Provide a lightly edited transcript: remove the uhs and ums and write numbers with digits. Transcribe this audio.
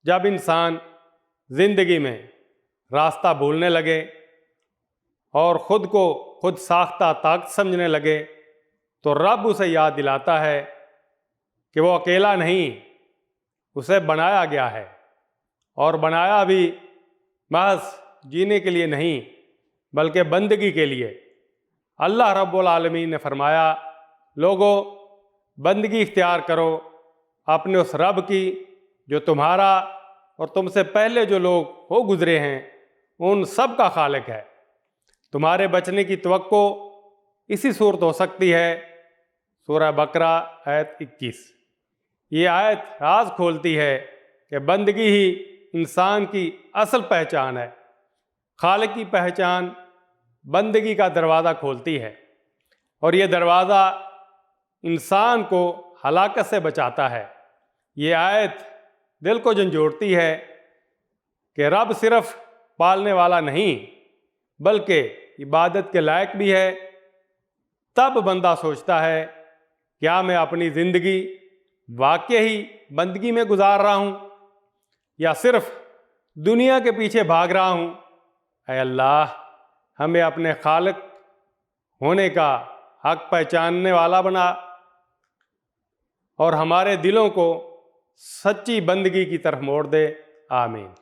جب انسان زندگی میں راستہ بھولنے لگے اور خود کو خود ساختہ طاقت سمجھنے لگے تو رب اسے یاد دلاتا ہے کہ وہ اکیلا نہیں، اسے بنایا گیا ہے، اور بنایا بھی محض جینے کے لیے نہیں بلکہ بندگی کے لیے۔ اللہ رب العالمین نے فرمایا، لوگوں بندگی اختیار کرو اپنے اس رب کی جو تمہارا اور تم سے پہلے جو لوگ ہو گزرے ہیں ان سب کا خالق ہے۔ تمہارے بچنے کی توقع اسی صورت ہو سکتی ہے، سورہ بقرہ آیت 21۔ یہ آیت راز کھولتی ہے کہ بندگی ہی انسان کی اصل پہچان ہے۔ خالق کی پہچان بندگی کا دروازہ کھولتی ہے، اور یہ دروازہ انسان کو ہلاکت سے بچاتا ہے۔ یہ آیت دل کو جھنجھوڑتی ہے کہ رب صرف پالنے والا نہیں بلکہ عبادت کے لائق بھی ہے۔ تب بندہ سوچتا ہے، کیا میں اپنی زندگی واقعی بندگی میں گزار رہا ہوں یا صرف دنیا کے پیچھے بھاگ رہا ہوں؟ اے اللہ، ہمیں اپنے خالق ہونے کا حق پہچاننے والا بنا اور ہمارے دلوں کو سچی بندگی کی طرف موڑ دے۔ آمین۔